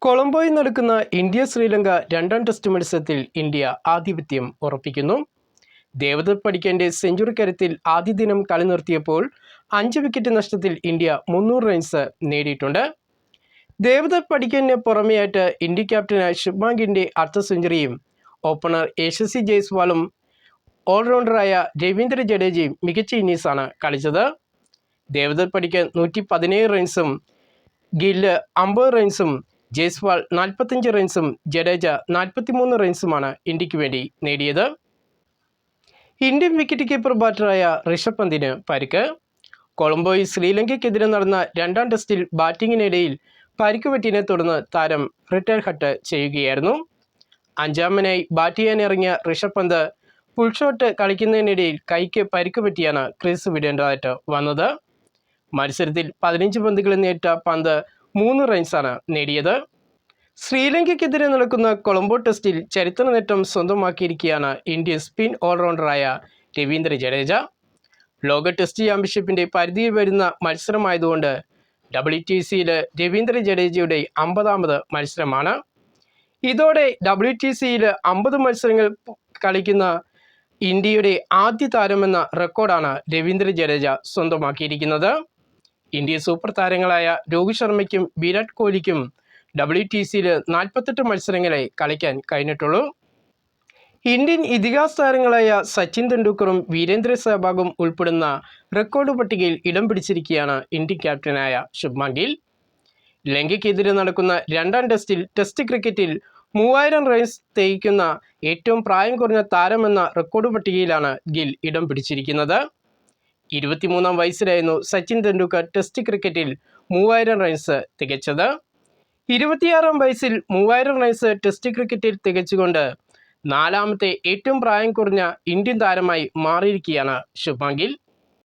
കൊളംബോയിൽ നടക്കുന്ന ഇന്ത്യ ശ്രീലങ്ക രണ്ടാം ടെസ്റ്റ് മത്സരത്തിൽ ഇന്ത്യ ആധിപത്യം ഉറപ്പിക്കുന്നു. ദേവദത്ത് പടിക്കലിന്റെ സെഞ്ചുറി കരുത്തിൽ ആദ്യ ദിനം കളി നിർത്തിയപ്പോൾ 5 വിക്കറ്റ് നഷ്ടത്തിൽ ഇന്ത്യ 300 റൺസ് നേടിയിട്ടുണ്ട്. ദേവദത്ത് പടിക്കലിന് പുറമെയായിട്ട് ഇന്ത്യ ക്യാപ്റ്റനായ ശുഭ്മാൻ ഗില്ലിന്റെ അർദ്ധ സെഞ്ചുറിയും ഓപ്പണർ യശസ്വി ജയ്സ്വാളും ഓൾറൗണ്ടറായ രവീന്ദ്ര ജഡേജയും മികച്ച ഇന്നിംഗ്സാണ് കളിച്ചത്. ദേവദത്ത് പടിക്കൽ 117 റൺസും ഗില്ല് 50 റൺസും ജയ്സ്വാൾ 45 റൺസും ജഡേജ 43 റൺസുമാണ് ഇന്ത്യക്ക് വേണ്ടി നേടിയത്. ഇന്ത്യൻ വിക്കറ്റ് കീപ്പർ ബാറ്ററായ ഋഷഭ് പന്തിന് പരിക്ക്. കൊളംബോയിൽ ശ്രീലങ്കയ്ക്കെതിരെ നടന്ന രണ്ടാം ടെസ്റ്റിൽ ബാറ്റിങ്ങിനിടയിൽ പരിക്ക് പറ്റിയതിനെ തുടർന്ന് താരം റിട്ടയർ ഹട്ട് ചെയ്യുകയായിരുന്നു. അഞ്ചാമനായി bat ചെയ്യാനിറങ്ങിയ Rishabh Pant full shot കളിക്കുന്നതിനിടയിൽ കൈക്ക് പരിക്ക് പറ്റിയാണ് ക്രീസ് വിടേണ്ടതായിട്ട് വന്നത്. മത്സരത്തിൽ 15 പന്തുകളിൽ നേരിട്ട പന്ത് 3 റൺസാണ് നേടിയത്. ശ്രീലങ്കയ്ക്കെതിരെ നടക്കുന്ന കൊളംബോ ടെസ്റ്റിൽ ചരിത്ര നേട്ടം സ്വന്തമാക്കിയിരിക്കുകയാണ് ഇന്ത്യൻ സ്പിൻ ഓൾറൗണ്ടറായ രവീന്ദ്ര ജഡേജ. ലോക ടെസ്റ്റ് ചാമ്പ്യൻഷിപ്പിന്റെ പരിധിയിൽ വരുന്ന മത്സരമായതുകൊണ്ട് WTCയിൽ രവീന്ദ്ര ജഡേജയുടെ 50ാമത് മത്സരമാണ്. ഇതോടെ WTCയിൽ 50 മത്സരങ്ങൾ കളിക്കുന്ന ഇന്ത്യയുടെ ആദ്യ താരമെന്ന റെക്കോർഡാണ് രവീന്ദ്ര ജഡേജ സ്വന്തമാക്കിയിരിക്കുന്നത്. ഇന്ത്യൻ സൂപ്പർ താരങ്ങളായ രോഹിത് ശർമ്മയ്ക്കും വിരാട് കോഹ്ലിക്കും WTCയിൽ 48 മത്സരങ്ങളെ കളിക്കാൻ കഴിഞ്ഞിട്ടുള്ളൂ. ഇന്ത്യൻ ഇതിഹാസ താരങ്ങളായ സച്ചിൻ തെണ്ടുൽക്കറും വീരേന്ദ്ര സെഹ്വാഗും ഉൾപ്പെടുന്ന റെക്കോർഡ് പട്ടികയിൽ ഇടം പിടിച്ചിരിക്കുകയാണ് ഇന്ത്യൻ ക്യാപ്റ്റനായ ശുഭ്മാൻ ഗിൽ. ലങ്കയ്ക്കെതിരെ നടക്കുന്ന രണ്ടാം ടെസ്റ്റിൽ ടെസ്റ്റ് ക്രിക്കറ്റിൽ 3000 റൺസ് തികയ്ക്കുന്ന ഏറ്റവും പ്രായം കുറഞ്ഞ താരമെന്ന റെക്കോർഡ് പട്ടികയിലാണ് ഗിൽ ഇടം പിടിച്ചിരിക്കുന്നത്. 23ാം വയസ്സിലായിരുന്നു സച്ചിൻ തെണ്ടുൽക്കർ ടെസ്റ്റ് ക്രിക്കറ്റിൽ 3000 റൺസ് തികച്ചത്. 26ാം വയസ്സിൽ 3000 റൺസ് ടെസ്റ്റ് ക്രിക്കറ്റിൽ തികച്ചുകൊണ്ട് 4ാമത്തെ ഏറ്റവും പ്രായം കുറഞ്ഞ ഇന്ത്യൻ താരമായി മാറിയിരിക്കുകയാണ് ശുഭ്മാൻ ഗിൽ.